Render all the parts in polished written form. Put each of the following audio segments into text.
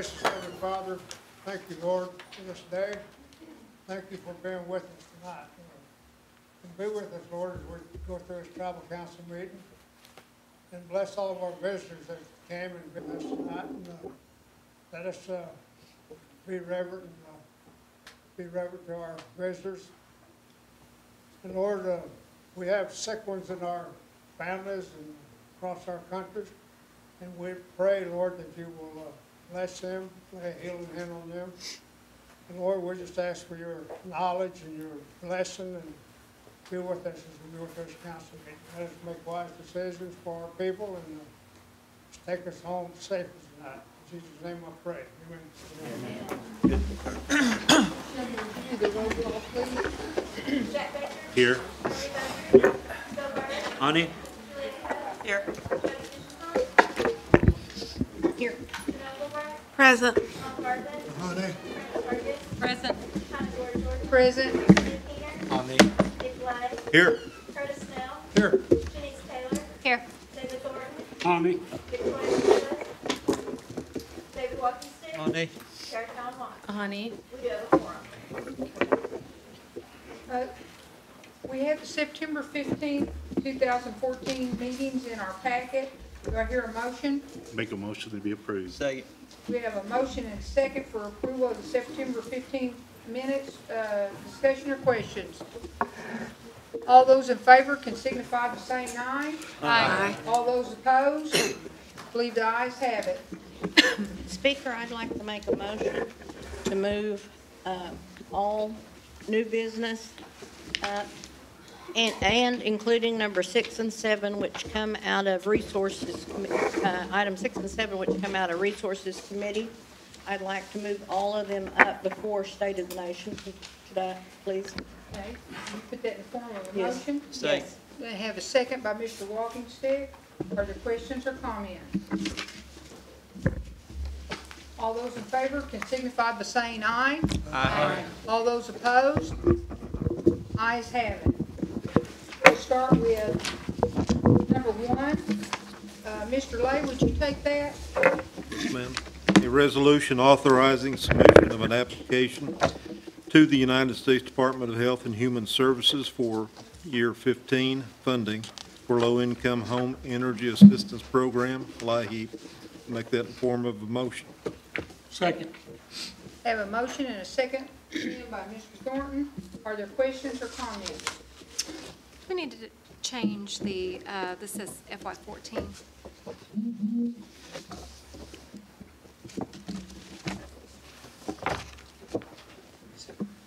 gracious Heavenly Father, thank you, Lord, for this day. Thank you for being with us tonight. And be with us, Lord, as we go through this tribal council meeting. And bless all of our visitors that came and been with us tonight. And let us be reverent to our visitors. And Lord, we have sick ones in our families and across our countries. And we pray, Lord, that you will bless them, lay a healing hand on them. And Lord, we just ask for your knowledge and your blessing and be with us as we go through this council meeting. Let us make wise decisions for our people and take us home safely tonight. In Jesus' name I pray. Amen. Here. Ani? Here. Here. Present. Honey. Present. Present. Ani? Here. Curtis Snell. Here. Denise Taylor. Here. David Thornton. Ani. Victoria Davis. David Walkinston. Ani? Cherokee Watt. Honey. We do have a quorum. We have the September 15th, 2014 meetings in our packet. Do I hear a motion? Make a motion to be approved. Second. We have a motion and a second for approval of the September 15th minutes. Discussion or questions? All those in favor can signify by saying aye. Aye. All those opposed? Believe the ayes have it. Speaker, I'd like to make a motion to move all new business and including number 6 and 7, which come out of resources, item 6 and 7, which come out of resources committee. I'd like to move all of them up before State of the Nation. Could I, please? Okay, you put that in the form of a Yes. motion? Second. I have a second by Mr. Walkingstick. Are there questions or comments? All those in favor can signify by saying aye. Aye. All those opposed? Ayes have it. We'll start with number 1. Mr. Lay, would you take that? Yes, ma'am. A resolution authorizing submission of an application to the United States Department of Health and Human Services for year 15 funding for low-income home energy assistance program, LIHEAP. Make that in form of a motion. Second. Have a motion and a second by Mr. Thornton. Are there questions or comments? We need to change the, this says FY14.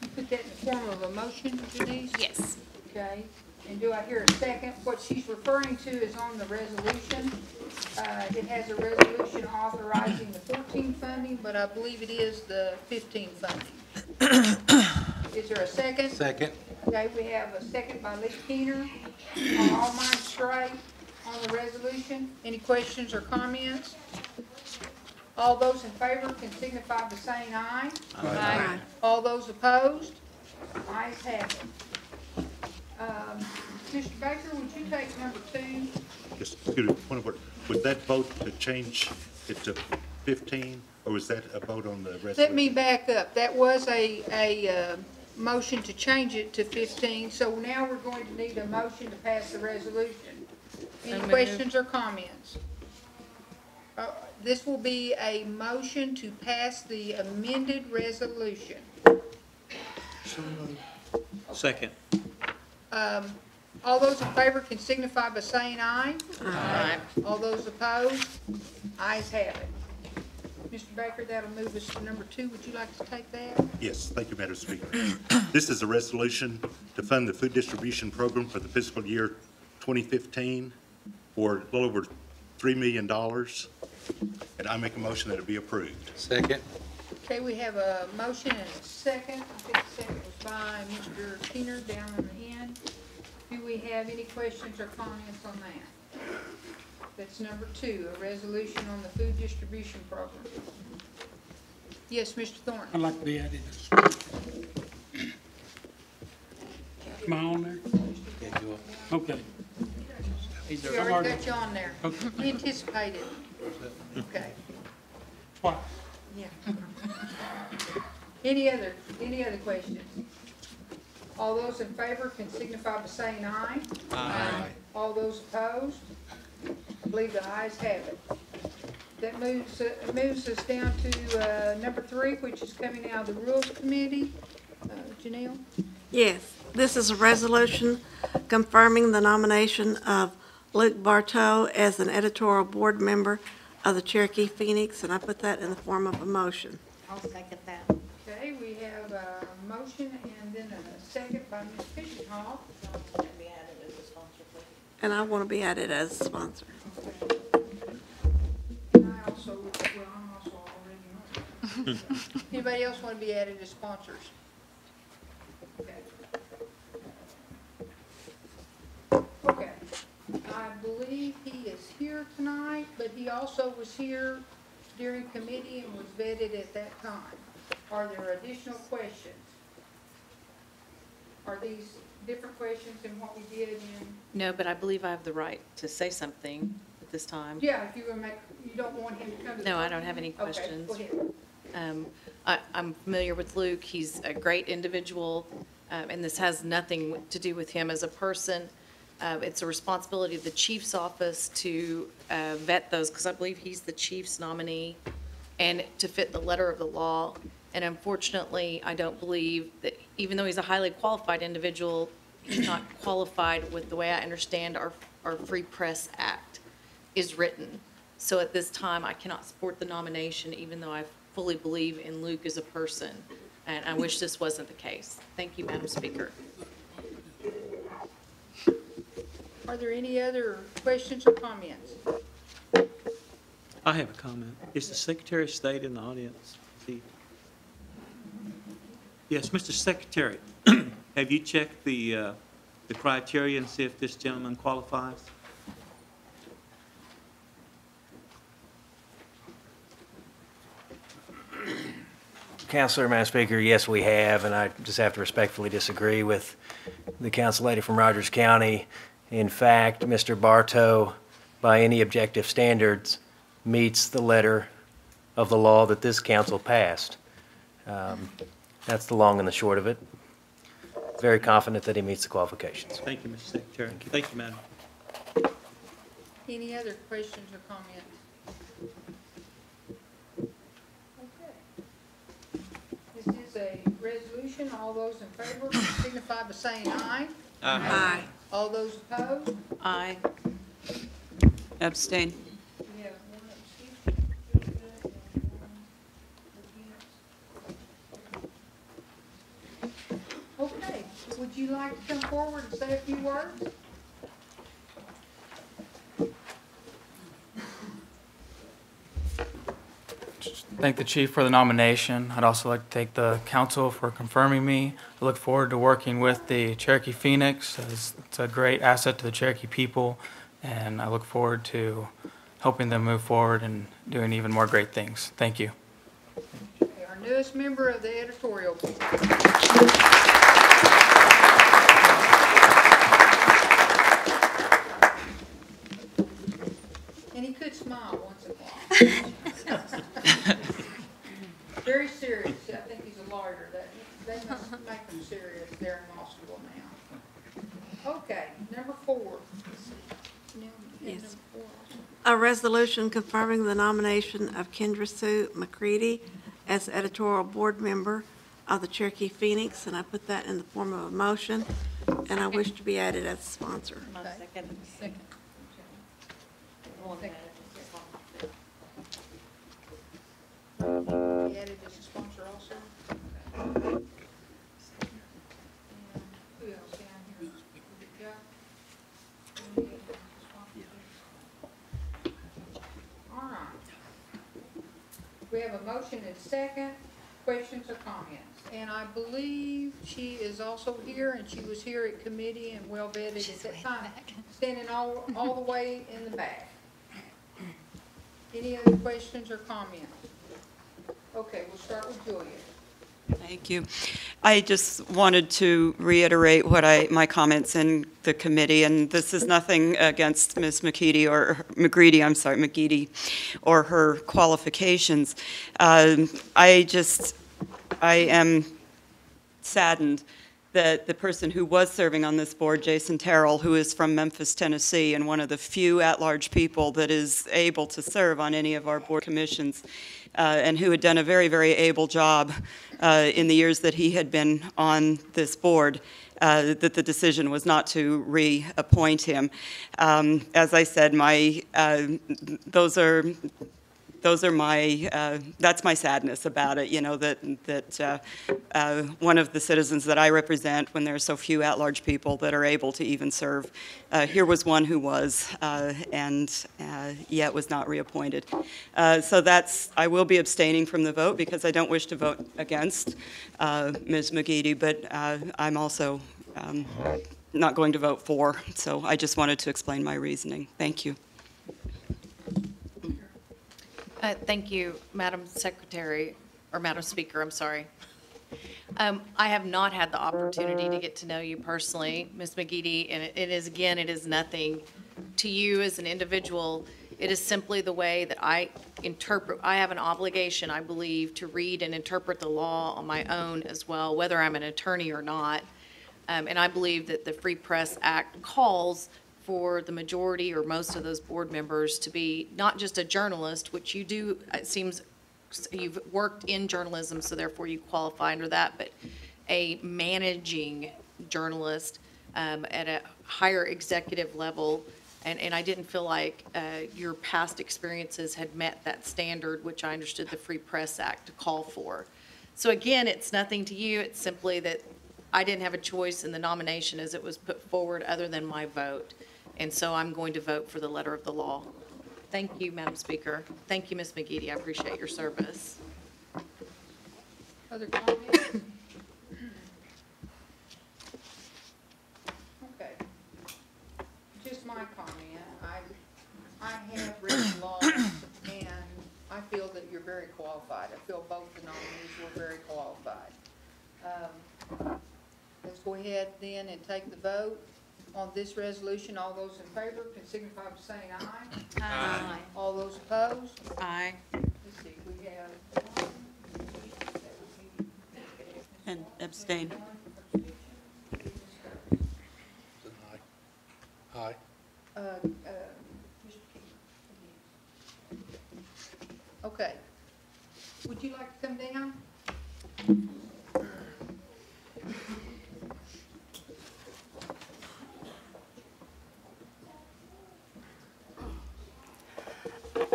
You put that in the form of a motion, Denise? Yes. Okay, and do I hear a second? What she's referring to is on the resolution. It has a resolution authorizing the 14 funding, but I believe it is the 15 funding. Is there a second? Second. Okay, we have a second by Lee Keener. Are all minds straight on the resolution? Any questions or comments? All those in favor can signify by saying aye. Aye. All those opposed? Ayes have it. Mr. Baker, would you take number 2? Just, excuse me, point of order. Was that vote to change it to 15, or was that a vote on the resolution? Let me back up. That was a motion to change it to 15, so now we're going to need a motion to pass the resolution. Any questions or comments? This will be a motion to pass the amended resolution. Second. All those in favor can signify by saying aye. Aye. All those opposed? Ayes have it. Mr. Baker, that'll move us to number 2. Would you like to take that? Yes, thank you, Madam Speaker. This is a resolution to fund the food distribution program for the fiscal year 2015 for a little over $3 million. And I make a motion that it be approved. Second. Okay, we have a motion and a second. I think the second was by Mr. Keener down on the end. Do we have any questions or comments on that? That's number 2, a resolution on the food distribution program. Yes, Mr. Thornton. I'd like to be added. Am I on there? Yeah, you are. Okay. We already got you on there. Okay. We anticipated. Okay. What? Any other questions? All those in favor can signify by saying aye. Aye. All those opposed? I believe the ayes have it. That moves us down to number 3, which is coming out of the Rules Committee. Janelle? Yes, this is a resolution confirming the nomination of Luke Bartow as an editorial board member of the Cherokee Phoenix, and I put that in the form of a motion. I'll second that. Okay, we have a motion and then a second by Ms. Fisher-Hall. And I want to be added as a sponsor. And I also, well, I'm also already on. Anybody else want to be added as sponsors? Okay. Okay. I believe he is here tonight, but he also was here during committee and was vetted at that time. Are there additional questions? Are these different questions than what we did in? No, but I believe I have the right to say something at this time. Yeah, if you don't want him to come to the. No, I don't have any Okay, questions. go ahead. I'm familiar with Luke. He's a great individual, and this has nothing to do with him as a person. It's a responsibility of the chief's office to vet those, because I believe he's the chief's nominee, and to fit the letter of the law. And unfortunately, I don't believe that, even though he's a highly qualified individual, he's not qualified with the way I understand our Free Press Act is written. So at this time, I cannot support the nomination, even though I fully believe in Luke as a person. And I wish this wasn't the case. Thank you, Madam Speaker. Are there any other questions or comments? I have a comment. Is the Secretary of State in the audience? Is he? Yes, Mr. Secretary, have you checked the criteria and see if this gentleman qualifies? Councilor, Madam Speaker, yes, we have, and I just have to respectfully disagree with the council lady from Rogers County. In fact, Mr. Bartow, by any objective standards, meets the letter of the law that this council passed. That's the long and the short of it. Very confident that he meets the qualifications. Thank you, Mr. Secretary. Thank you, Madam. Any other questions or comments? Okay. This is a resolution. All those in favor signify by saying aye. Aye. All those opposed? Aye. Abstain. We have one abstention. Okay, would you like to come forward and say a few words? Thank the chief for the nomination. I'd also like to thank the council for confirming me. I look forward to working with the Cherokee Phoenix. It's a great asset to the Cherokee people, and I look forward to helping them move forward and doing even more great things. Thank you. Our newest member of the editorial board. And he could smile once in a while. Very serious. I think he's a lawyer. They must make him serious there in law school now. Okay, number 4. Yes. A resolution confirming the nomination of Kendra Sue McCready as editorial board member of the Cherokee Phoenix, and I put that in the form of a motion, and I wish to be added as a sponsor. Second. Second. He added as a sponsor also? And who else down here? Yeah. All right. We have a motion and second. Questions or comments? And I believe she is also here, and she was here at committee and well vetted at that time, standing all the way in the back. Any other questions or comments? Okay, we'll start with Julia. Thank you. I just wanted to reiterate my comments in the committee, and this is nothing against Ms. McGreedy, or her qualifications. I am saddened that the person who was serving on this board, Jason Terrell, who is from Memphis, Tennessee, and one of the few at-large people that is able to serve on any of our board commissions, and who had done a very, very able job in the years that he had been on this board, that the decision was not to reappoint him. As I said, that's my sadness about it, that one of the citizens that I represent, when there are so few at-large people that are able to even serve, here was one who was, and yet was not reappointed. So I will be abstaining from the vote because I don't wish to vote against Ms. McGeady, but I'm also not going to vote for, so I just wanted to explain my reasoning. Thank you. Thank you, Madam Secretary, or Madam Speaker, I'm sorry. I have not had the opportunity to get to know you personally, Ms. McGeady, and it is nothing to you as an individual. It is simply the way that I interpret. I have an obligation, I believe, to read and interpret the law on my own as well, whether I'm an attorney or not. And I believe that the Free Press Act calls for the majority or most of those board members to be not just a journalist, which you do, it seems you've worked in journalism, so therefore you qualify under that, but a managing journalist at a higher executive level. And I didn't feel like your past experiences had met that standard, which I understood the Free Press Act to call for. So again, it's nothing to you. It's simply that I didn't have a choice in the nomination as it was put forward other than my vote. And so I'm going to vote for the letter of the law. Thank you, Madam Speaker. Thank you, Ms. McGeady. I appreciate your service. Other comments? Okay. Just my comment. I have written laws, and I feel that you're very qualified. I feel both the nominees were very qualified. Let's go ahead then and take the vote on this resolution. All those in favor can signify by saying aye. Aye. All those opposed? Aye. Let's see, we have. And abstain. Aye. Okay. Would you like to come down?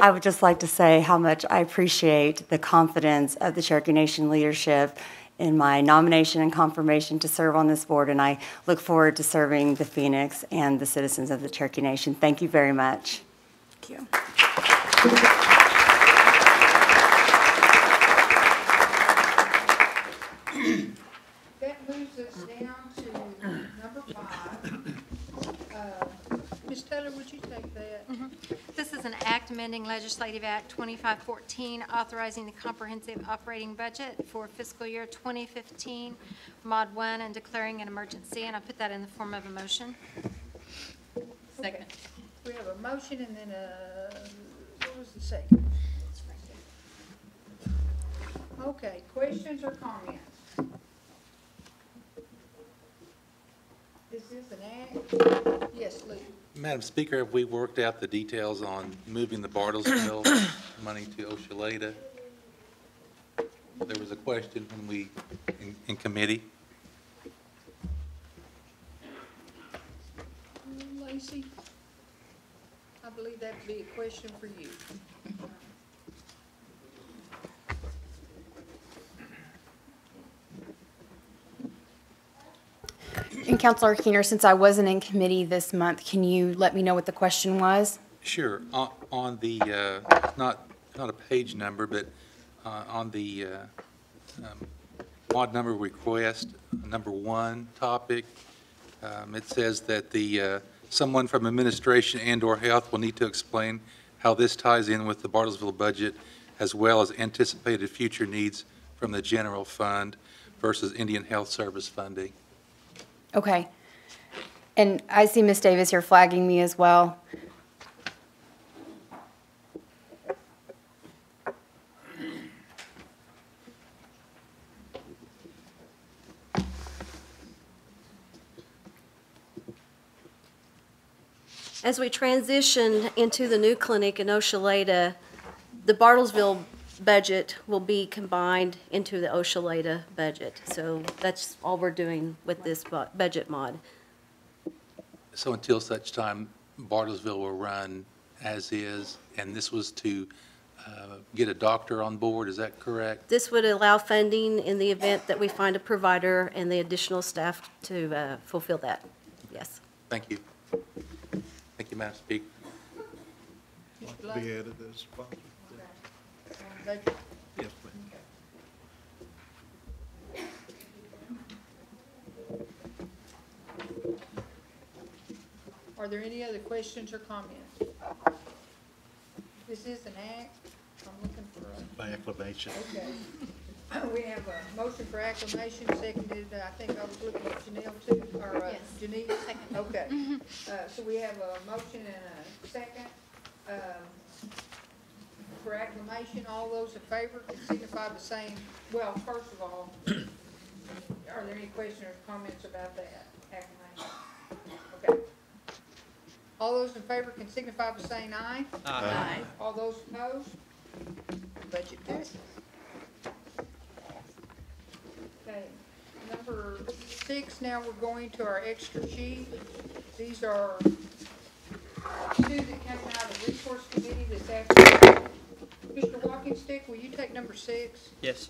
I would just like to say how much I appreciate the confidence of the Cherokee Nation leadership in my nomination and confirmation to serve on this board, and I look forward to serving the Phoenix and the citizens of the Cherokee Nation. Thank you very much. Thank you. That moves us down to number 5. Ms. Taylor, would you take that? This is an act amending Legislative Act 2514, authorizing the comprehensive operating budget for fiscal year 2015, Mod 1, and declaring an emergency, and I put that in the form of a motion. Second. We have a motion and then what was the second? Okay, questions or comments? Is this an act? Yes, Lou. Madam Speaker, have we worked out the details on moving the Bartlesville money to Oshaleta? There was a question when we, in committee. Lacey, I believe that would be a question for you. And Councilor Keener, since I wasn't in committee this month, can you let me know what the question was? Sure. On the, not a page number, but on the odd number request, number 1 topic, it says that someone from administration and/or health will need to explain how this ties in with the Bartlesville budget, as well as anticipated future needs from the general fund. versus Indian Health Service funding. Okay. And I see Ms. Davis here flagging me as well. As we transition into the new clinic in Oshaleta, the Bartlesville budget will be combined into the Oshaleta budget. So that's all we're doing with this budget mod. So until such time, Bartlesville will run as is, and this was to get a doctor on board, is that correct? This would allow funding in the event that we find a provider and the additional staff to fulfill that. Yes. Thank you. Thank you, Madam Speaker. Like to be added as sponsor. Budget. Yes, ma'am. Are there any other questions or comments? This is an act. I'm looking for a. By acclamation. Okay. We have a motion for acclamation, seconded, I think I was looking at Janelle too, or Janine? Second. Okay. So we have a motion and a second. For acclamation, all those in favor can signify by saying, well, first of all, are there any questions or comments about that acclamation? Okay. All those in favor can signify by saying aye. Aye. All those opposed? Budget passes. Okay, number 6, now we're going to our extra sheet. These are 2 that came out of the resource committee this afternoon. Mr. Walking Stick, will you take number 6? Yes.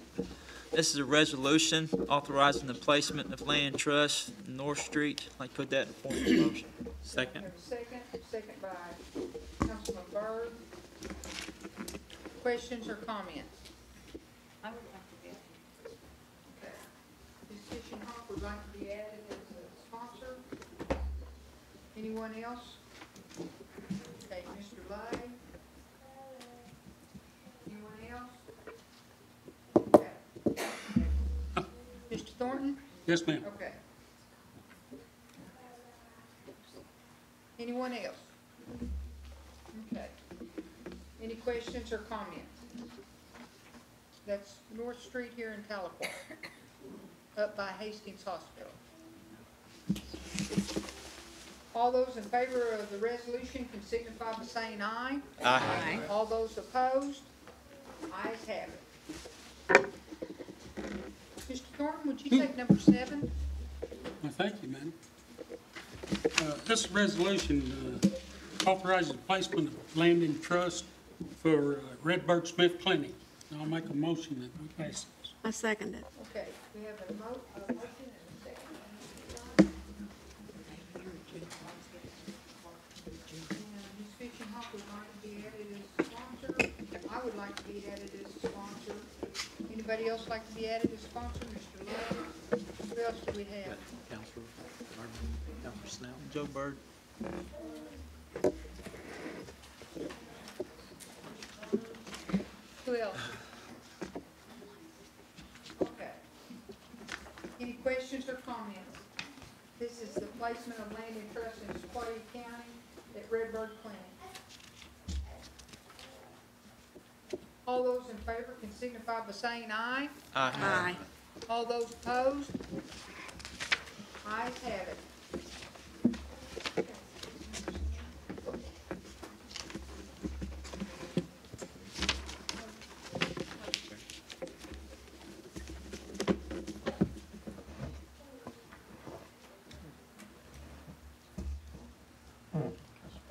This is a resolution authorizing the placement of land trust in North Street. I'd like to put that in form of a motion. Second. Second by Councilman Byrd. Questions or comments? Okay. Ms. Fishing Hawk would like to be added as a sponsor. Anyone else? Okay, Mr. Lay. Anyone else? Okay. Mr. Thornton? Yes, ma'am. Okay. Anyone else? Okay. Any questions or comments? That's North Street here in Tahlequah, up by Hastings Hospital. All those in favor of the resolution can signify by saying aye. Aye. All those opposed? Ayes have it. Mr. Thornton, would you take number 7? Well, thank you, madam. This resolution authorizes the placement of land in trust for Redbird Smith Clinic. I'll make a motion that we pass this. I second it. Okay, we have a motion and a second. And Ms. Fishing Hawk would like to be added as a sponsor. I would like to be added as a sponsor. Anybody else like to be added as a sponsor? Mr. Love? Who else do we have? Counselor Snell. Joe Byrd. Who else? Okay. Any questions or comments? This is the placement of land in trust in Sequoia County at Redbird Clinic. All those in favor can signify by saying aye. Aye. Aye. All those opposed? Ayes have it.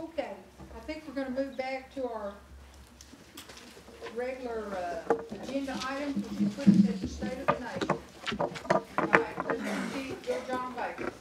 Okay, I think we're gonna move back to our regular, agenda items, which is put as the state of the nation. All right, let's proceed, Bill John Baker.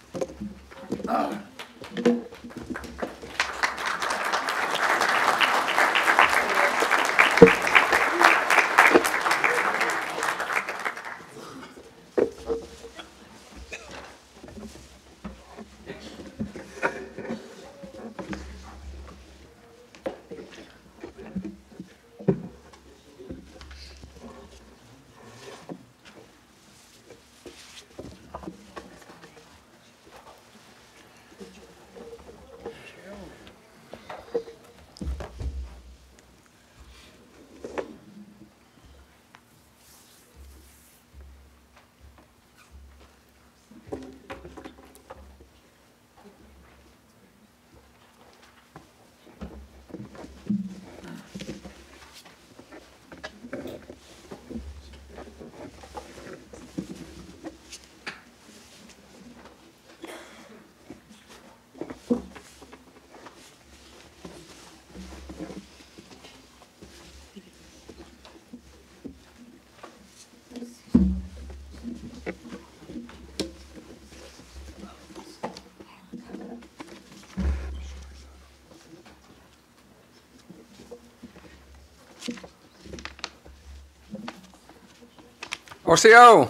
OCO.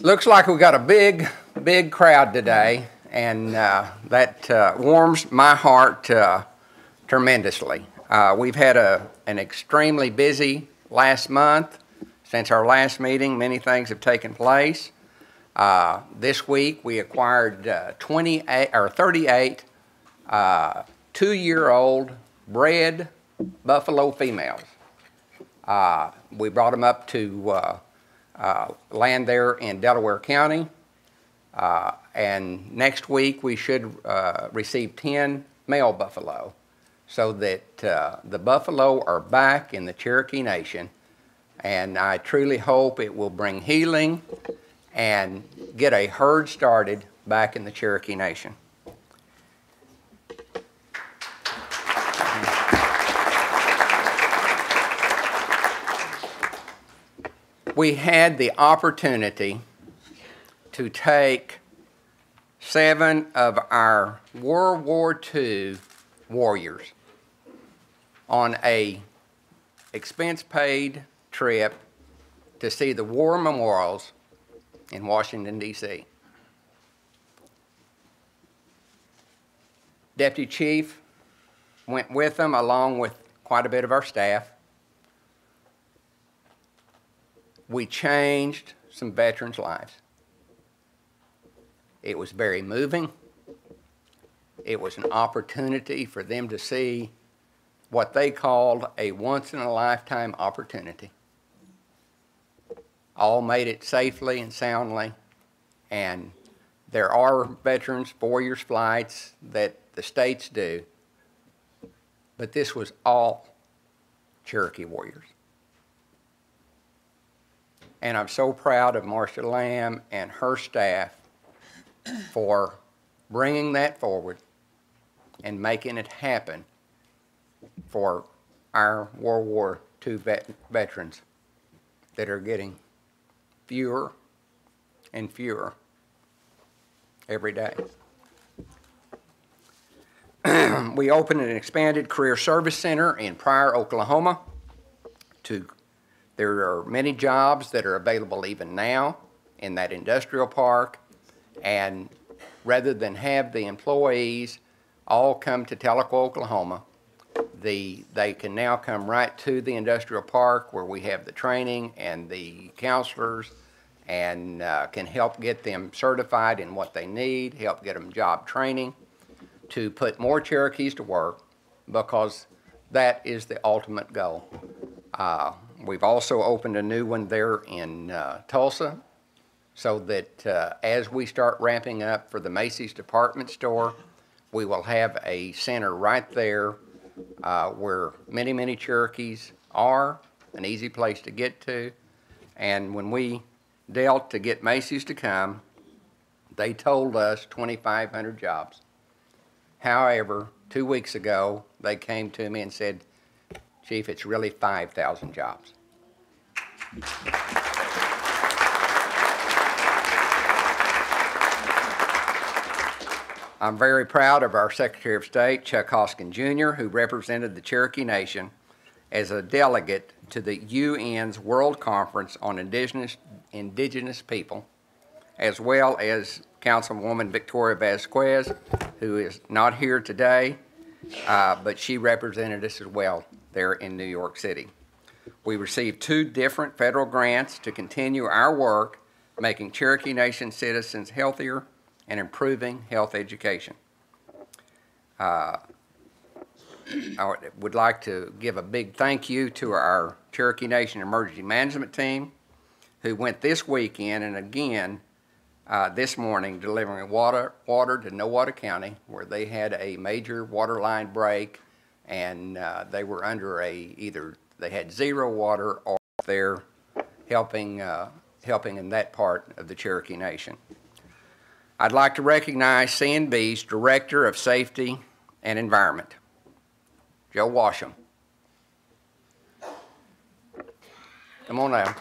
Looks like we got a big crowd today, and that warms my heart tremendously. We've had an extremely busy last month. Since our last meeting, many things have taken place. This week, we acquired 38 2-year-old bred buffalo females. We brought them up to land there in Delaware County, and next week we should receive 10 male buffalo, so that the buffalo are back in the Cherokee Nation, and I truly hope it will bring healing and get a herd started back in the Cherokee Nation. We had the opportunity to take 7 of our World War II warriors on a expense-paid trip to see the war memorials in Washington, D.C. Deputy Chief went with them along with quite a bit of our staff. We changed some veterans' lives. It was very moving. It was an opportunity for them to see what they called a once-in-a-lifetime opportunity. All made it safely and soundly, and there are veterans' 4-year flights that the states do, but this was all Cherokee warriors. And I'm so proud of Marcia Lamb and her staff for bringing that forward and making it happen for our World War II veterans that are getting fewer and fewer every day. We opened an expanded career service center in Pryor, Oklahoma. There are many jobs that are available even now in that industrial park, and rather than have the employees all come to Tellico, Oklahoma, they can now come right to the industrial park where we have the training and the counselors, and can help get them certified in what they need, help get them job training to put more Cherokees to work, because that is the ultimate goal. We've also opened a new one there in Tulsa, so that as we start ramping up for the Macy's department store, we will have a center right there where many Cherokees are, an easy place to get to. And when we dealt to get Macy's to come, they told us 2,500 jobs. However, 2 weeks ago, they came to me and said, Chief, it's really 5,000 jobs. I'm very proud of our Secretary of State, Chuck Hoskin Jr., who represented the Cherokee Nation as a delegate to the UN's World Conference on Indigenous People, as well as Councilwoman Victoria Vasquez, who is not here today, but she represented us as well there in New York City. We received 2 different federal grants to continue our work making Cherokee Nation citizens healthier and improving health education. I would like to give a big thank you to our Cherokee Nation Emergency Management Team, who went this weekend and again this morning delivering water to Nowata County, where they had a major water line break, and they were under either they had zero water or they're helping in that part of the Cherokee Nation. I'd like to recognize CNB's Director of Safety and Environment, Joe Washam. Come on now.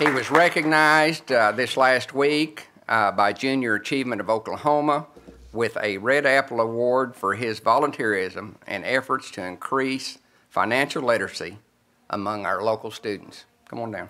He was recognized this last week by Junior Achievement of Oklahoma with a Red Apple Award for his volunteerism and efforts to increase financial literacy among our local students. Come on down.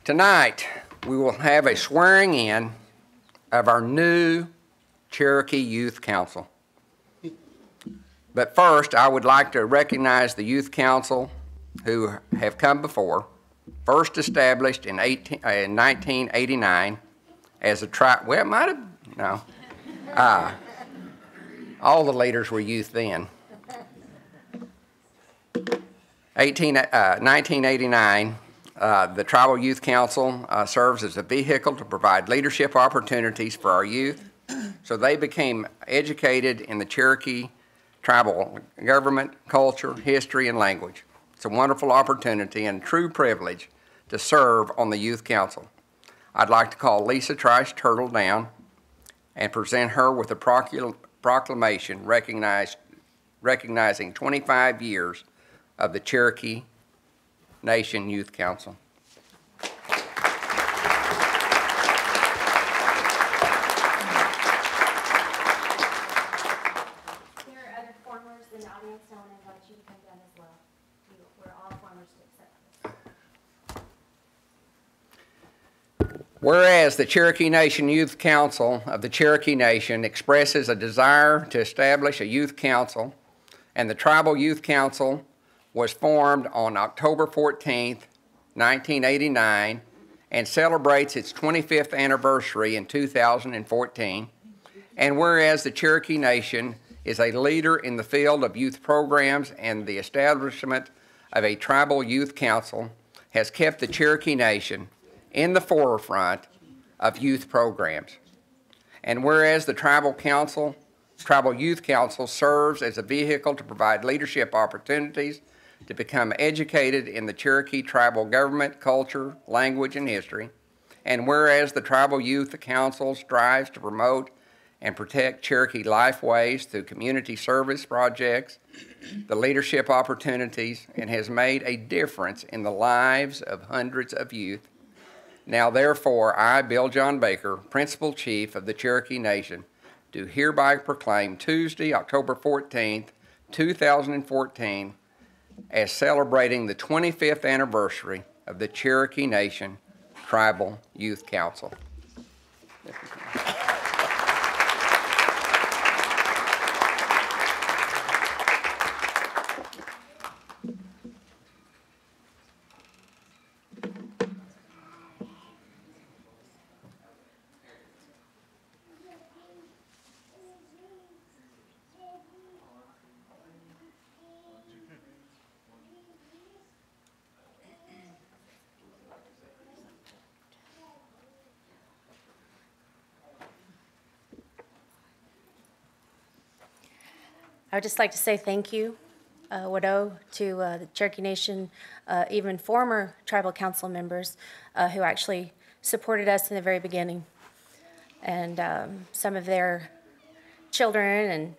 Tonight, we will have a swearing in of our new Cherokee Youth Council. But first, I would like to recognize the Youth Council who have come before. First established in 1989 as a well, it might have, no. All the leaders were youth then. 1989, the Tribal Youth Council serves as a vehicle to provide leadership opportunities for our youth, so they became educated in the Cherokee tribal government, culture, history, and language. It's a wonderful opportunity and true privilege to serve on the Youth Council. I'd like to call Lisa Trice Turtle down and present her with a proclamation recognizing 25 years of the Cherokee Nation Youth Council. There are other formers in the audience, I want to invite you to come down as well. We're all formers to accept this. Whereas the Cherokee Nation Youth Council of the Cherokee Nation expresses a desire to establish a youth council, and the Tribal Youth Council was formed on October 14th, 1989, and celebrates its 25th anniversary in 2014. And whereas the Cherokee Nation is a leader in the field of youth programs, and the establishment of a Tribal Youth Council has kept the Cherokee Nation in the forefront of youth programs. And whereas the Tribal Youth Council serves as a vehicle to provide leadership opportunities to become educated in the Cherokee tribal government, culture, language, and history. And whereas the Tribal Youth Council strives to promote and protect Cherokee lifeways through community service projects, the leadership opportunities, and has made a difference in the lives of hundreds of youth. Now therefore, I, Bill John Baker, Principal Chief of the Cherokee Nation, do hereby proclaim Tuesday, October 14th, 2014, as celebrating the 25th anniversary of the Cherokee Nation Tribal Youth Council. I would just like to say thank you, Wadeau, to the Cherokee Nation, even former tribal council members who actually supported us in the very beginning. And some of their children and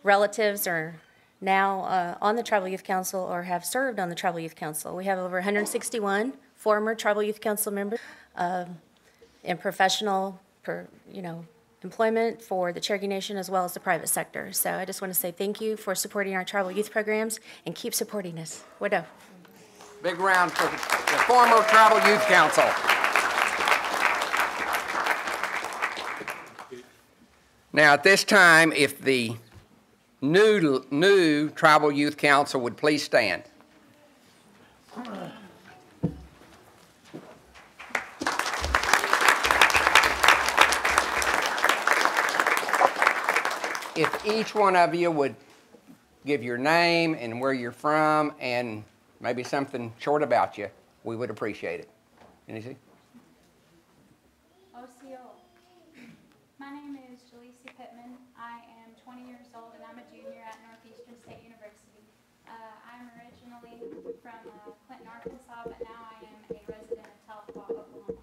relatives are now on the Tribal Youth Council or have served on the Tribal Youth Council. We have over 161 former Tribal Youth Council members in professional, employment for the Cherokee Nation as well as the private sector. So I just want to say thank you for supporting our tribal youth programs and keep supporting us. Wadeau. Big round for the former Tribal Youth Council. Now at this time, if the new Tribal Youth Council would please stand. each one of you would give your name and where you're from and maybe something short about you, we would appreciate it. Anything? OCO. My name is Jaleesa Pittman. I am 20 years old and I'm a junior at Northeastern State University. I'm originally from Clinton, Arkansas, but now I am a resident of Tahlequah, Oklahoma.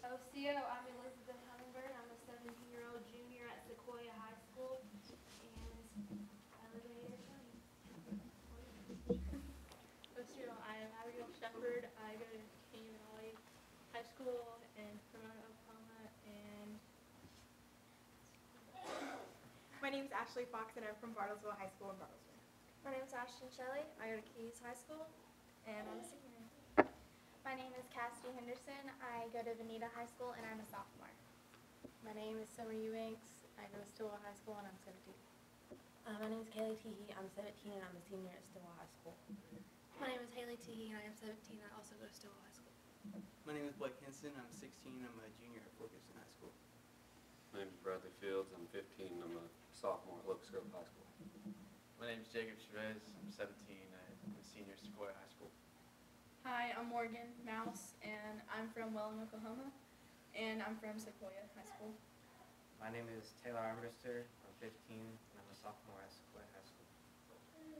OCO, I'm Elizabeth Hummingbird. I'm a 17-year-old junior at Sequoia High School, and I live in Adair County. OCO, I am Abigail Shepard. I go to Canyon Valley High School in Pomona, Oklahoma, and my name is Ashley Fox, and I'm from Bartlesville High School in Bartlesville. My name is Ashton Shelley. I go to Keys High School, and I'm a senior. My name is Cassidy Henderson. I go to Veneta High School, and I'm a sophomore. My name is Summer Eubanks. I go to Stillwell High School, and I'm 17. My name is Kaylee Teehee. I'm 17, and I'm a senior at Stillwell High School. My name is Haley Teehee, and I am 17. I also go to Stillwell High School. My name is Blake Henson. I'm 16. I'm a junior at Fort Gibson High School. My name is Bradley Fields. I'm 15. I'm a sophomore at Locust Grove High School. My name is Jacob Chavez. I'm 17. I'm a senior at Sequoia High School. Hi, I'm Morgan Mouse, and I'm from Welland, Oklahoma, and I'm from Sequoia High School. My name is Taylor Armbruster. I'm 15. And I'm a sophomore at Sequoia High School.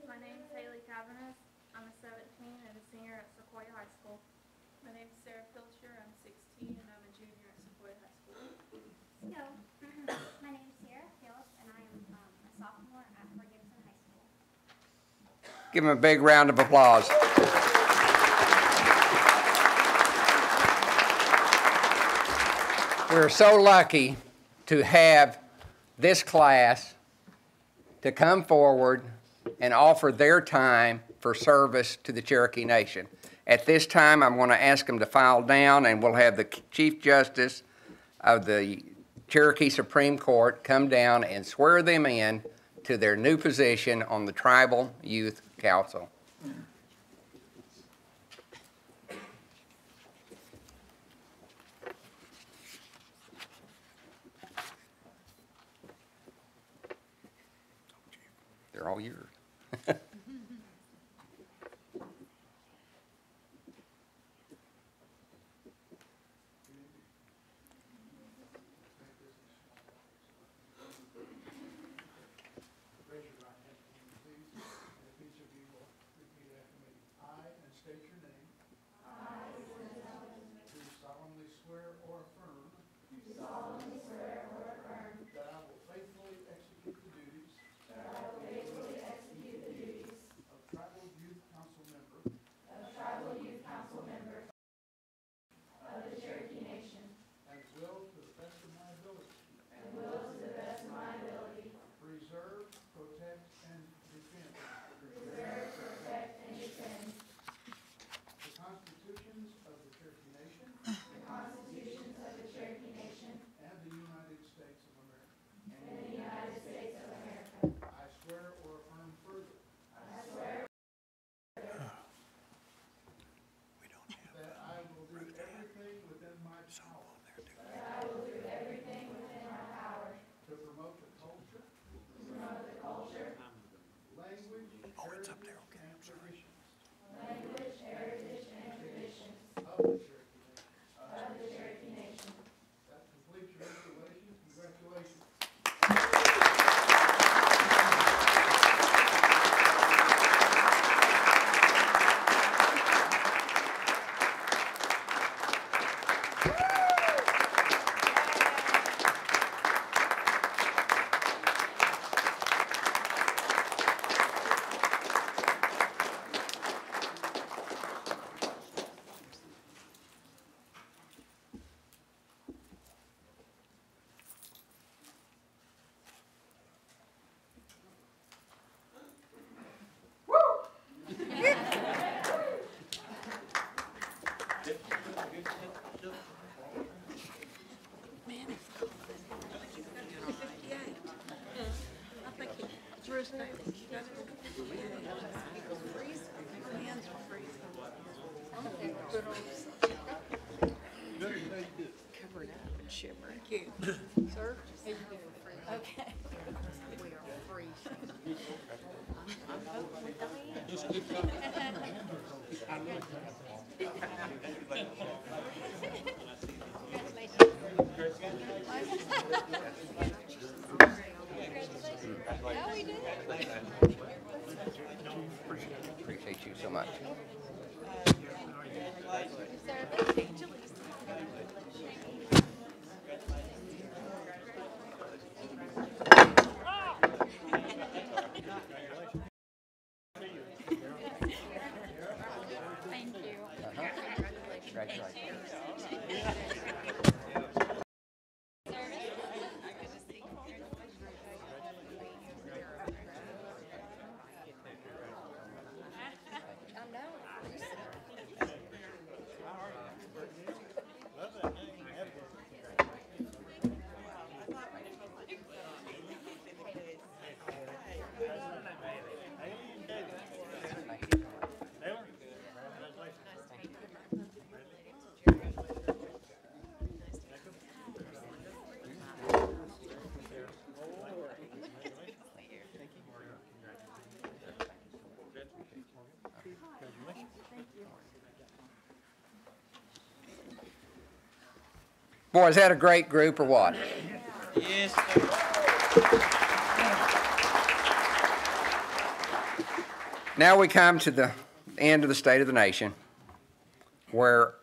My name is Haley Cavanis. I'm a 17 and a senior at Sequoia High School. My name is Sarah Pilcher. I'm 16, and I'm a junior at Sequoia High School. So, my name is Sierra Phillips, and I am a sophomore at Fort Gibson High School. Give them a big round of applause. We're so lucky to have this class to come forward and offer their time for service to the Cherokee Nation. At this time, I'm going to ask them to file down, and we'll have the Chief Justice of the Cherokee Supreme Court come down and swear them in to their new position on the Tribal Youth Council. They're all yours. Raise your right hand for me, please. And each of you will repeat after me. I, and state your name. I, do solemnly swear or affirm. That I will faithfully execute the duties. Of Tribal Youth Council member. Of the Cherokee Nation. And will to the best of my ability. Preserve, protect, and defend. The constitutions of the Cherokee Nation. And the United States of America. I swear or affirm further. That I will do everything within my power. To promote the culture. Language, heritage, and traditions. Of the Cherokee Nation. That completes your installation. Congratulations. Cover it up and shimmer. Thank you. Sir? Okay. We are free. I'm voting with Diane. Appreciate you so much. Thank you. Congratulations. Boy, is that a great group or what? Yes, Now we come to the end of the State of the Nation, where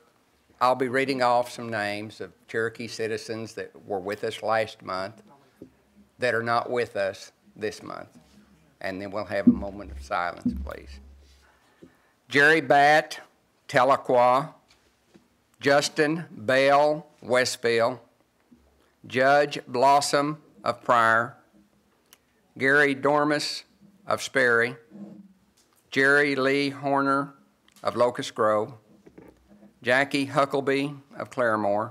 I'll be reading off some names of Cherokee citizens that were with us last month that are not with us this month. And then we'll have a moment of silence, please. Jerry Batt, Tahlequah. Justin Bell, Westville. Judge Blossom of Pryor. Gary Dormus of Sperry. Jerry Lee Horner of Locust Grove. Jackie Huckleby of Claremore.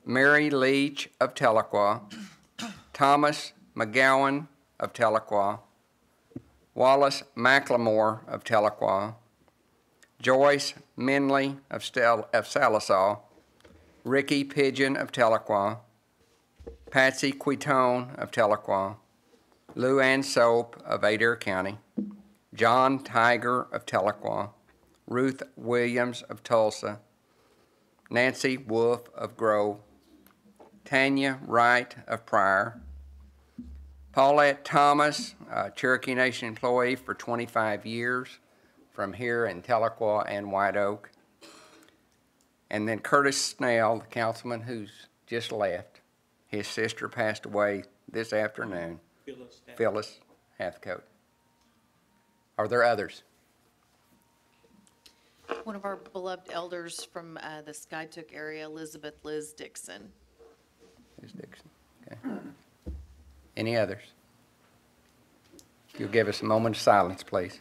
Mary Leach of Tahlequah. Thomas McGowan of Tahlequah. Wallace McLemore of Tahlequah. Joyce Minley of Salisaw. Ricky Pigeon of Tahlequah. Patsy Quitone of Tahlequah. Lou Ann Soap of Adair County. John Tiger of Tahlequah. Ruth Williams of Tulsa. Nancy Wolf of Grove. Tanya Wright of Pryor. Paulette Thomas, Cherokee Nation employee for 25 years from here in Tahlequah and White Oak. And then Curtis Snell, the councilman who's just left. His sister passed away this afternoon. Phyllis Hathcote. Are there others? One of our beloved elders from the Skytook area, Elizabeth Liz Dixon. Ms. Dixon, okay. Any others? If you'll give us a moment of silence, please.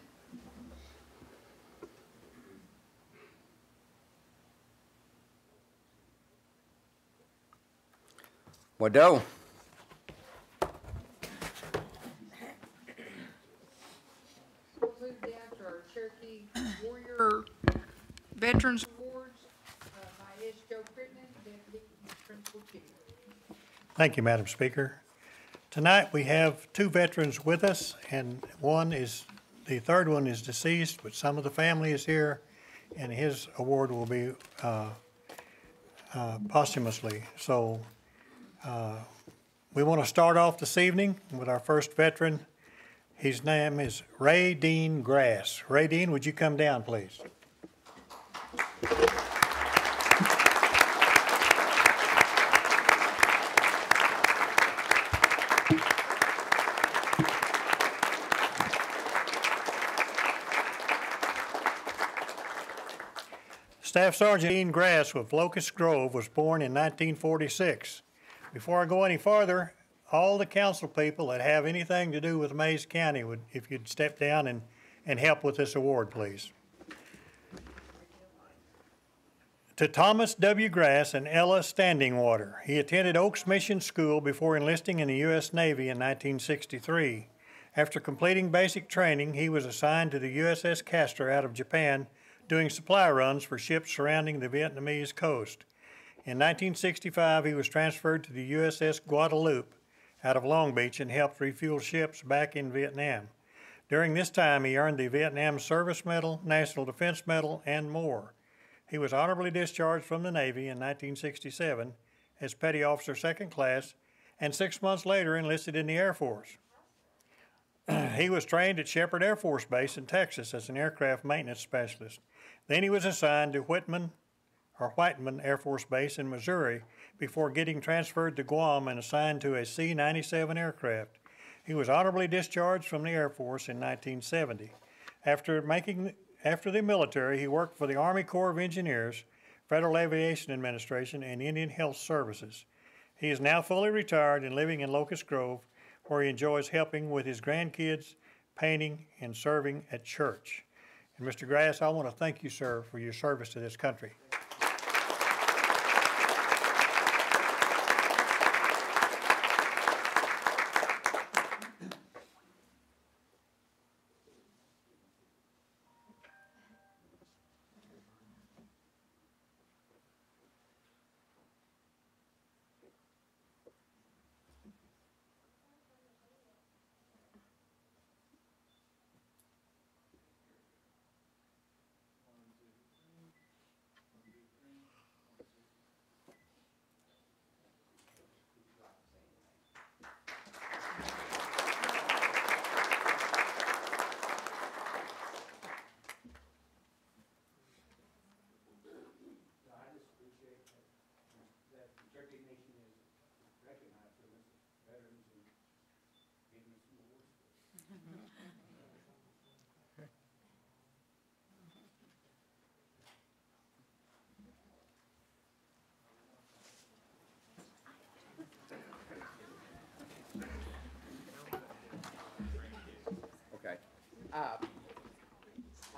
Wadeau. We'll move down to our Cherokee Warrior Veterans Awards by S. Joe Crittenden, Deputy Principal Chief. Thank you, Madam Speaker. Tonight, we have two veterans with us, and the third one is deceased, but some of the family is here, and his award will be posthumously. So we want to start off this evening with our first veteran. His name is Ray Dean Grass. Ray Dean, would you come down, please? Staff Sergeant Dean Grass with Locust Grove was born in 1946. Before I go any farther, all the council people that have anything to do with Mays County would, if you'd step down and help with this award, please. To Thomas W. Grass and Ella Standingwater. He attended Oaks Mission School before enlisting in the U.S. Navy in 1963. After completing basic training, he was assigned to the USS Castor out of Japan, doing supply runs for ships surrounding the Vietnamese coast. In 1965, he was transferred to the USS Guadalupe out of Long Beach and helped refuel ships back in Vietnam. During this time, he earned the Vietnam Service Medal, National Defense Medal, and more. He was honorably discharged from the Navy in 1967 as Petty Officer Second Class, and 6 months later enlisted in the Air Force. He was trained at Shepherd Air Force Base in Texas as an aircraft maintenance specialist. Then he was assigned to Whiteman Air Force Base in Missouri before getting transferred to Guam and assigned to a C-97 aircraft. He was honorably discharged from the Air Force in 1970. After the military, he worked for the Army Corps of Engineers, Federal Aviation Administration, and Indian Health Services. He is now fully retired and living in Locust Grove, where he enjoys helping with his grandkids, painting, and serving at church. And Mr. Grass, I want to thank you, sir, for your service to this country.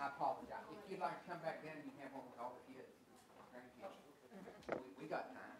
I apologize. If you'd like to come back down, you can have one with all the kids, grandkids. We got time.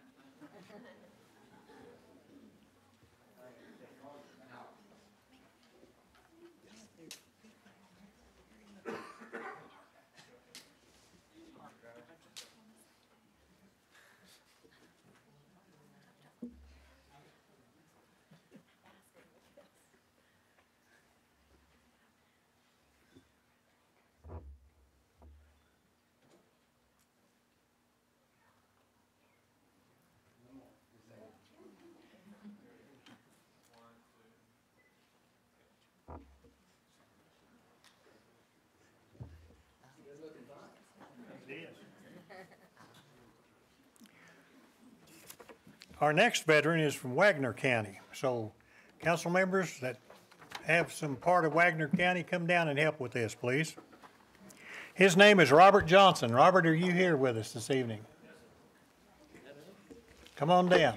Our next veteran is from Wagner County. So council members that have some part of Wagner County, come down and help with this, please. His name is Robert Johnson. Robert, are you here with us this evening? Come on down.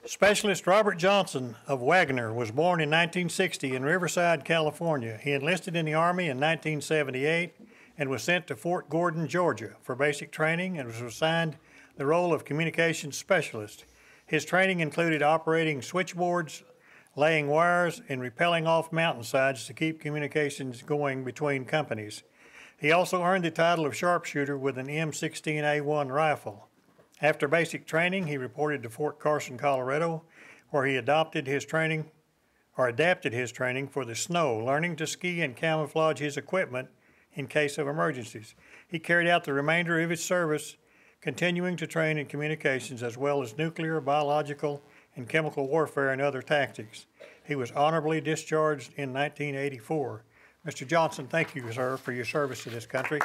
Specialist Robert Johnson of Wagner was born in 1960 in Riverside, California. He enlisted in the Army in 1978 and was sent to Fort Gordon, Georgia for basic training and was assigned the role of communications specialist. His training included operating switchboards, laying wires, and rappelling off mountainsides to keep communications going between companies. He also earned the title of sharpshooter with an M16A1 rifle. After basic training, he reported to Fort Carson, Colorado, where he adapted his training for the snow, learning to ski and camouflage his equipment in case of emergencies. He carried out the remainder of his service, continuing to train in communications as well as nuclear, biological, and chemical warfare and other tactics. He was honorably discharged in 1984. Mr. Johnson, thank you, sir, for your service to this country.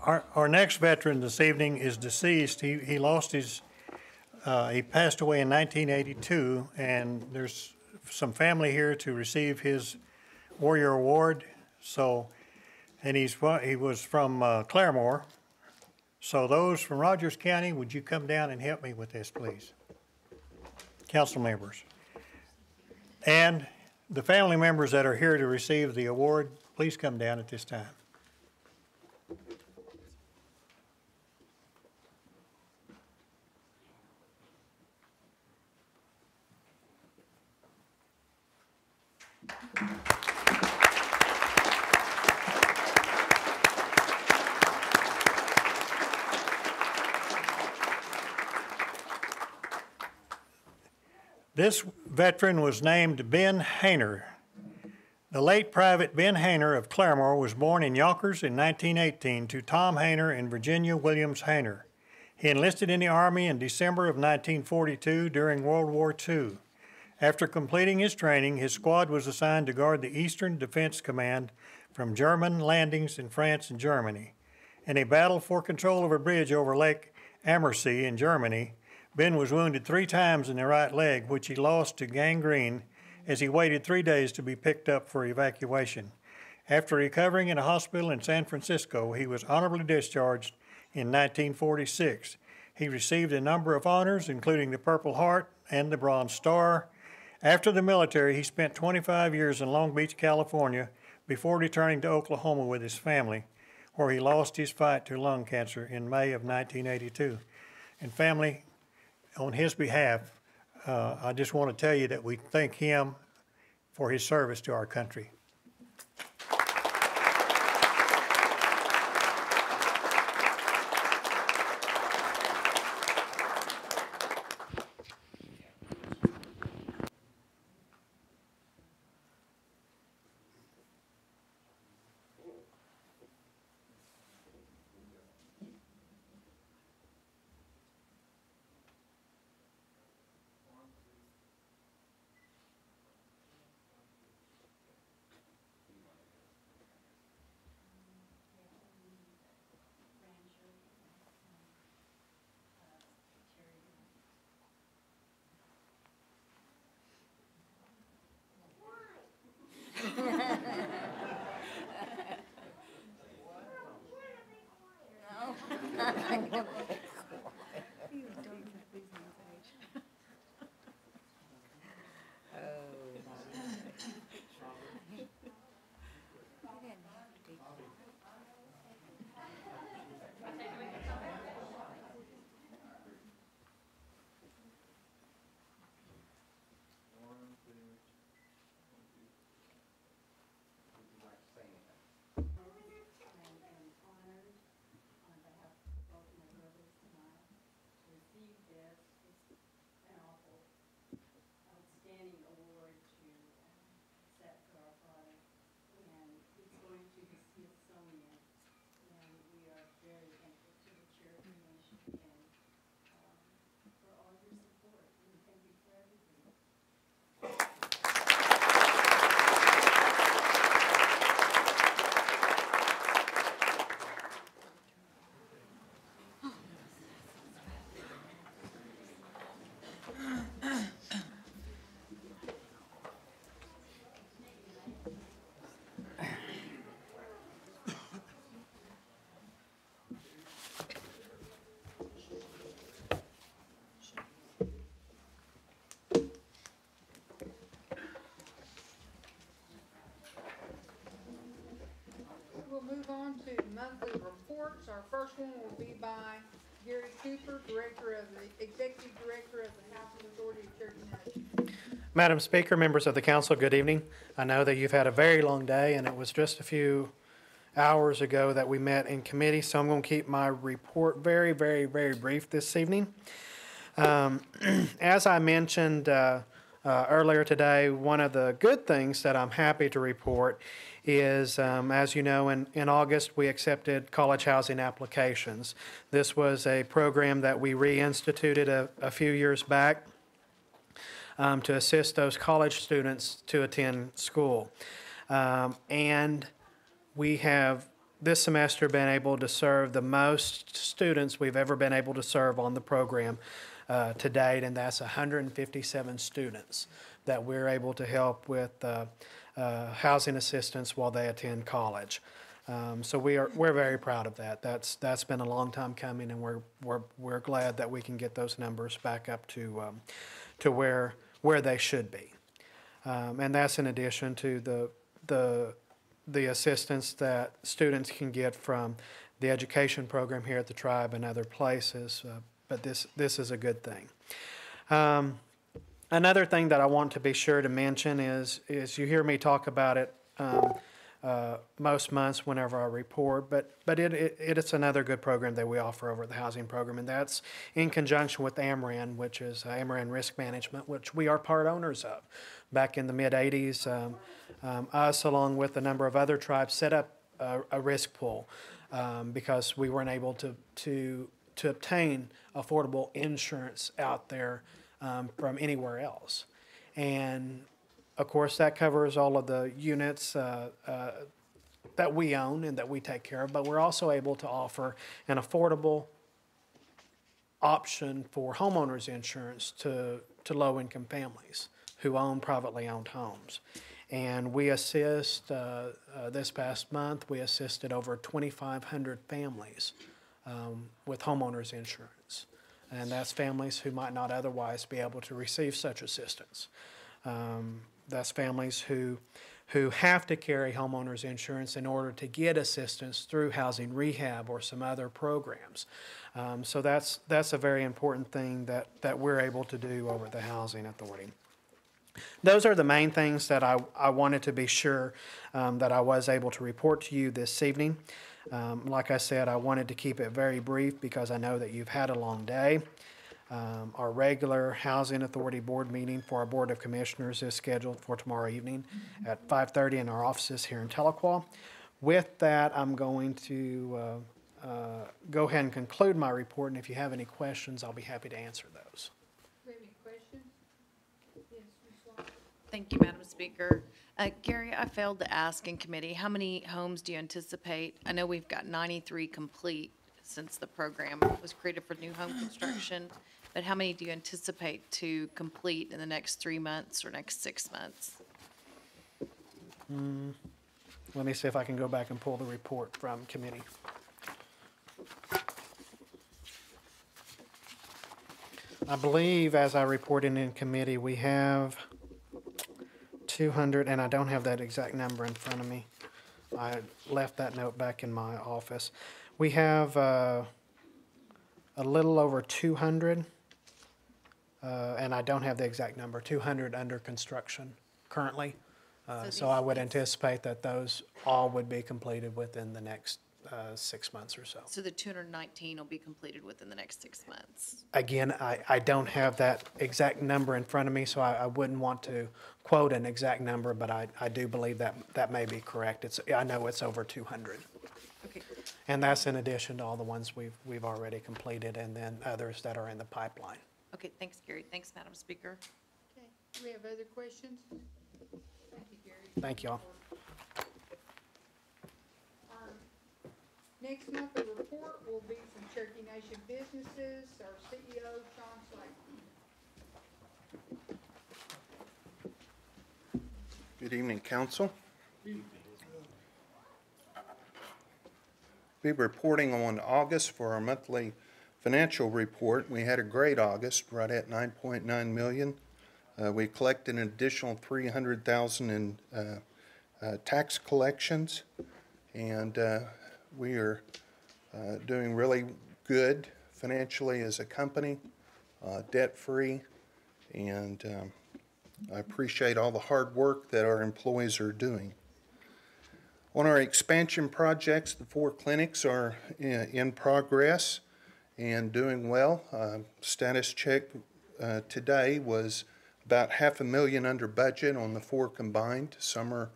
Our next veteran this evening is deceased. He lost his, he passed away in 1982, and there's some family here to receive his Warrior Award. So, and he was from Claremore. So those from Rogers County, would you come down and help me with this, please? Council members. And the family members that are here to receive the award, please come down at this time. This veteran was named Ben Hayner. The late Private Ben Hayner of Claremore was born in Yonkers in 1918 to Tom Hayner and Virginia Williams Hayner. He enlisted in the Army in December of 1942 during World War II. After completing his training, his squad was assigned to guard the Eastern Defense Command from German landings in France and Germany. In a battle for control of a bridge over Lake Ammersee in Germany, Ben was wounded 3 times in the right leg, which he lost to gangrene as he waited 3 days to be picked up for evacuation. After recovering in a hospital in San Francisco, he was honorably discharged in 1946. He received a number of honors, including the Purple Heart and the Bronze Star. After the military, he spent 25 years in Long Beach, California, before returning to Oklahoma with his family, where he lost his fight to lung cancer in May of 1982. And family, on his behalf, I just want to tell you that we thank him for his service to our country. We'll move on to monthly reports. Our first one will be by Gary Cooper, Executive Director of the Housing Authority of Cherokee Nation. Madam Speaker, members of the council, good evening. I know that you've had a very long day, and it was just a few hours ago that we met in committee, so I'm going to keep my report very, very, very brief this evening. As I mentioned earlier today, one of the good things that I'm happy to report is, as you know, in August we accepted college housing applications. This was a program that we reinstituted a few years back to assist those college students to attend school. And we have this semester been able to serve the most students we've ever been able to serve on the program to date, and that's 157 students that we're able to help with housing assistance while they attend college. So we're very proud of that. That's been a long time coming, and we're glad that we can get those numbers back up to where they should be. And that's in addition to the assistance that students can get from the education program here at the tribe and other places. But this is a good thing. Another thing that I want to be sure to mention is you hear me talk about it most months whenever I report, but it's another good program that we offer over at the housing program, and that's in conjunction with AMRAN, which is AMRAN Risk Management, which we are part owners of. Back in the mid-'80s, us, along with a number of other tribes, set up a risk pool because we weren't able to obtain affordable insurance out there from anywhere else. And of course, that covers all of the units that we own and that we take care of, but we're also able to offer an affordable option for homeowners insurance to low-income families who own privately owned homes. And we assist, this past month, we assisted over 2,500 families with homeowners insurance. And that's families who might not otherwise be able to receive such assistance. That's families who have to carry homeowners insurance in order to get assistance through housing rehab or some other programs. So that's a very important thing that we're able to do over the Housing Authority. Those are the main things that I wanted to be sure that I was able to report to you this evening. Like I said, I wanted to keep it very brief because I know that you've had a long day. Our regular Housing Authority Board meeting for our Board of Commissioners is scheduled for tomorrow evening at 5:30 in our offices here in Tahlequah. With that, I'm going to go ahead and conclude my report, and if you have any questions, I'll be happy to answer those. Do you have any questions? Yes, Ms. Locke. Thank you, Madam Speaker. Gary, I failed to ask in committee, how many homes do you anticipate? I know we've got 93 complete since the program was created for new home construction, but how many do you anticipate to complete in the next 3 months or next 6 months? Let me see if I can go back and pull the report from committee. I believe, as I reported in committee, we have 200, and I don't have that exact number in front of me. I left that note back in my office. We have a little over 200, and I don't have the exact number, 200 under construction currently. So I would anticipate that those all would be completed within the next 6 months or so. So the 219 will be completed within the next 6 months. Again, I don't have that exact number in front of me, so I wouldn't want to quote an exact number, but I do believe that may be correct. I know it's over 200. Okay. And that's in addition to all the ones we've already completed and then others that are in the pipeline. Okay, thanks, Gary. Thanks, Madam Speaker. Okay, do we have other questions? Thank you, Gary. Thank you all. Next monthly report will be from Cherokee Nation Businesses, our CEO, Sean Slayton. Good evening, Council. Be reporting on August for our monthly financial report. We had a great August, right at 9.9 million. We collected an additional 300,000 in tax collections, and we are doing really good financially as a company, debt-free, and I appreciate all the hard work that our employees are doing. On our expansion projects, the 4 clinics are in progress and doing well. Status check today was about $500,000 under budget on the 4 combined. Some are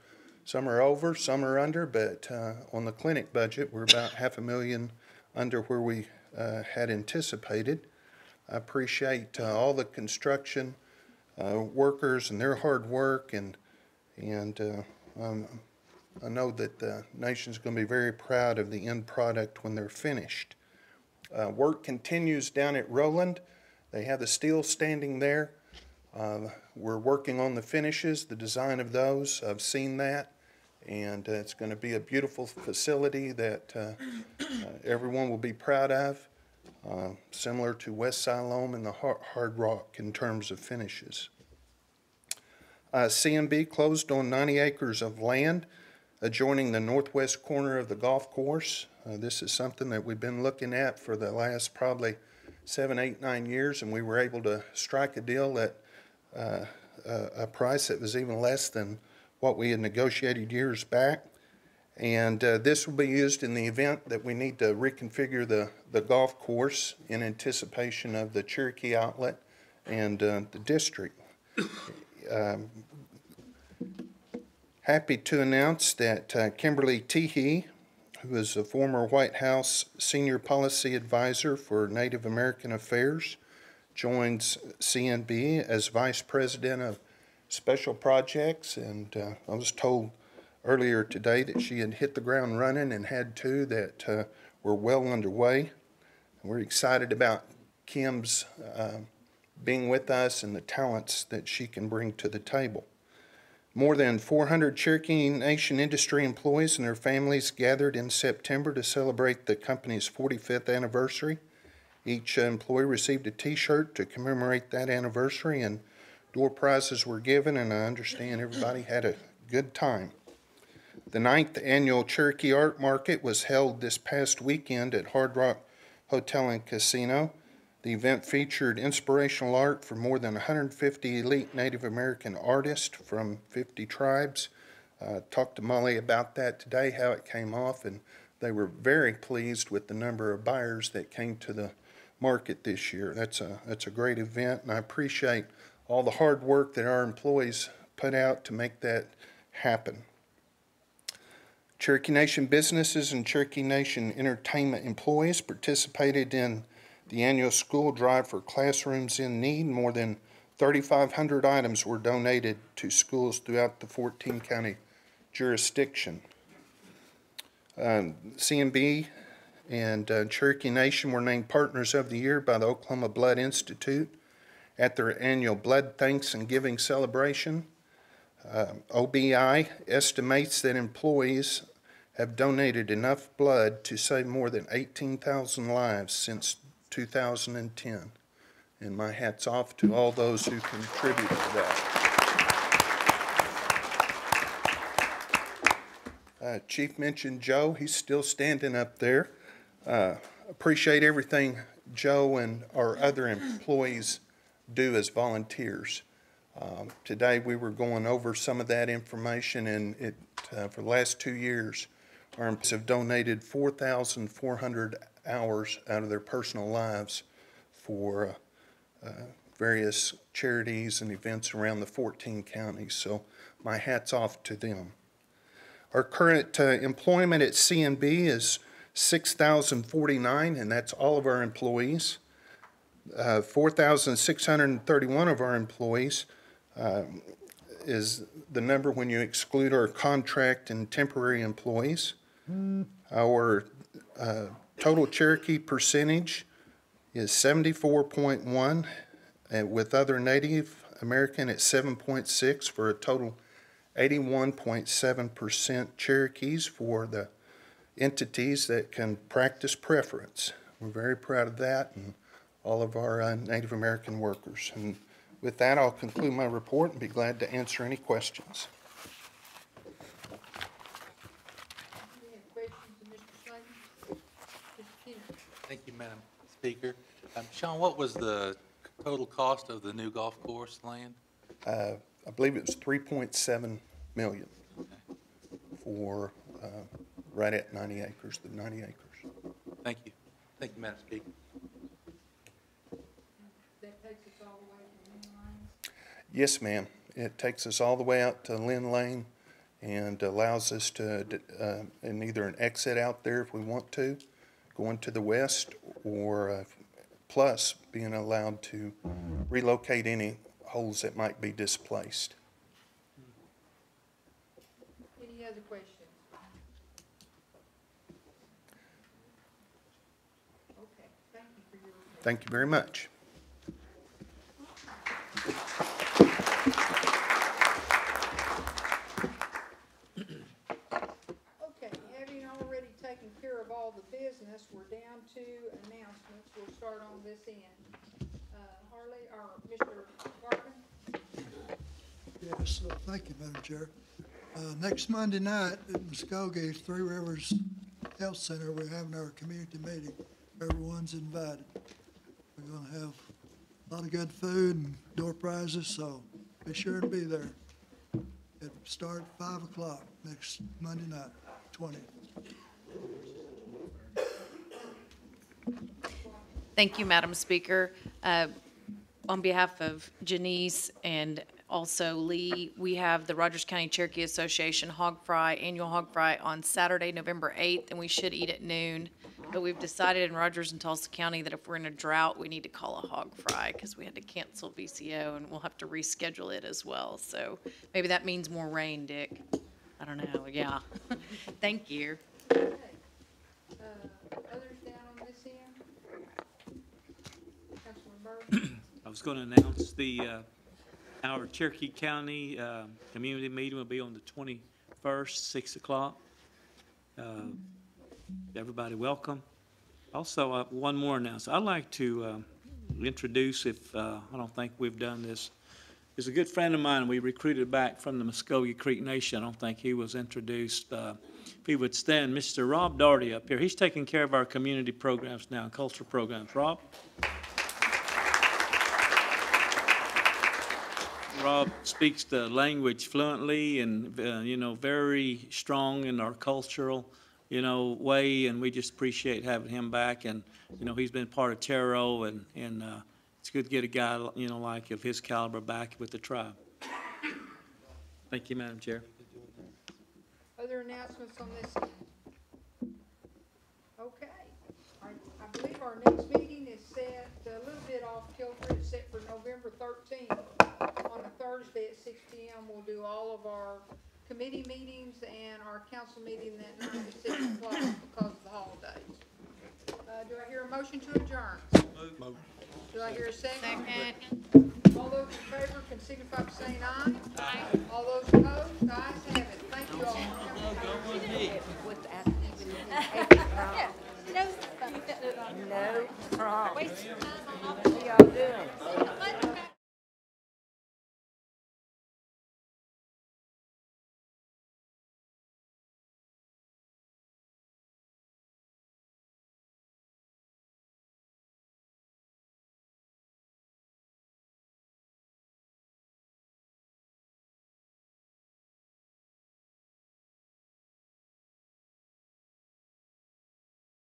over, some are under, but on the clinic budget, we're about $500,000 under where we had anticipated. I appreciate all the construction workers and their hard work, and I know that the nation's going to be very proud of the end product when they're finished. Work continues down at Roland. They have the steel standing there. We're working on the finishes, the design of those. I've seen that, and it's going to be a beautiful facility that everyone will be proud of, similar to West Siloam and the Hard Rock in terms of finishes. CMB closed on 90 acres of land adjoining the northwest corner of the golf course. This is something that we've been looking at for the last probably 7, 8, 9 years, and we were able to strike a deal at a price that was even less than what we had negotiated years back. And this will be used in the event that we need to reconfigure the golf course in anticipation of the Cherokee outlet and the district. Happy to announce that Kimberly Teehee, who is a former White House Senior Policy Advisor for Native American Affairs, joins CNB as Vice President of Special Projects, and I was told earlier today that she had hit the ground running and had two that were well underway. We're excited about Kim's being with us and the talents that she can bring to the table. More than 400 Cherokee Nation industry employees and their families gathered in September to celebrate the company's 45th anniversary. Each employee received a T-shirt to commemorate that anniversary, and door prizes were given, and I understand everybody had a good time. The 9th annual Cherokee Art Market was held this past weekend at Hard Rock Hotel and Casino. The event featured inspirational art from more than 150 elite Native American artists from 50 tribes. Talked to Molly about that today, how it came off, and they were very pleased with the number of buyers that came to the market this year. That's a great event, and I appreciate all the hard work that our employees put out to make that happen. Cherokee Nation businesses and Cherokee Nation entertainment employees participated in the annual school drive for classrooms in need. More than 3,500 items were donated to schools throughout the 14-county jurisdiction. CMB and Cherokee Nation were named Partners of the Year by the Oklahoma Blood Institute at their annual Blood Thanks and Giving celebration. OBI estimates that employees have donated enough blood to save more than 18,000 lives since 2010. And my hat's off to all those who contribute to that. Chief mentioned Joe. He's still standing up there. Appreciate everything Joe and our other employees do as volunteers. Today we were going over some of that information, and for the last 2 years, our employees have donated 4,400 hours out of their personal lives for various charities and events around the 14 counties. So my hat's off to them. Our current employment at CNB is 6,049, and that's all of our employees. 4,631 of our employees is the number when you exclude our contract and temporary employees. Our total Cherokee percentage is 74.1, and with other Native American at 7.6, for a total 81.7% Cherokees for the entities that can practice preference. We're very proud of that, and all of our Native American workers. And with that, I'll conclude my report and be glad to answer any questions. Thank you, Madam Speaker. Sean, what was the total cost of the new golf course land? I believe it was $3.7 million for right at 90 acres, the 90 acres. Thank you. Thank you, Madam Speaker. That takes us all the way to Lynn Lane? Yes, ma'am. It takes us all the way out to Lynn Lane and allows us to, in either an exit out there if we want to, going to the west, or plus being allowed to relocate any holes that might be displaced. Any other questions? Thank you very much. Okay, having already taken care of all the business, we're down to announcements. We'll start on this end. Harley, or Mr. Barton? Yes, thank you, Madam Chair. Next Monday night at Muskogee's Three Rivers Health Center, we're having our community meeting. Everyone's invited. We're gonna have a lot of good food and door prizes, so be sure to be there. It starts at 5 o'clock next Monday night, 20th. Thank you, Madam Speaker. On behalf of Janice and also Lee, we have the Rogers County Cherokee Association annual hog fry on Saturday, November 8th, and we should eat at noon. But we've decided in Rogers and Tulsa County that if we're in a drought, we need to call a hog fry because we had to cancel VCO and we'll have to reschedule it as well. So maybe that means more rain, Dick. I don't know, yeah. Thank you. Okay. Others down on this end? Councilman Byrd? I was going to announce our Cherokee County community meeting will be on the 21st, 6 o'clock. Everybody welcome. Also, one more announcement. I'd like to introduce, if I don't think we've done this, is a good friend of mine we recruited back from the Muskogee Creek Nation. I don't think he was introduced. If he would stand, Mr. Rob Daugherty up here. He's taking care of our community programs now, cultural programs. Rob? Rob speaks the language fluently and, very strong in our cultural, way, and we just appreciate having him back. And, he's been part of Taro, and it's good to get a guy, like of his caliber back with the tribe. Thank you, Madam Chair. Other announcements on this end? Okay. I believe our next meeting is set a little bit off kilter. It's set for November 13th. On a Thursday at 6 p.m. We'll do all of our committee meetings and our council meeting that night at 6 o'clock because of the holidays. Do I hear a motion to adjourn? Move. Do I hear a second? Second. All those in favor can signify by saying aye. Aye. All those opposed, ayes have it. Thank you all for coming. No problem. What y'all doing?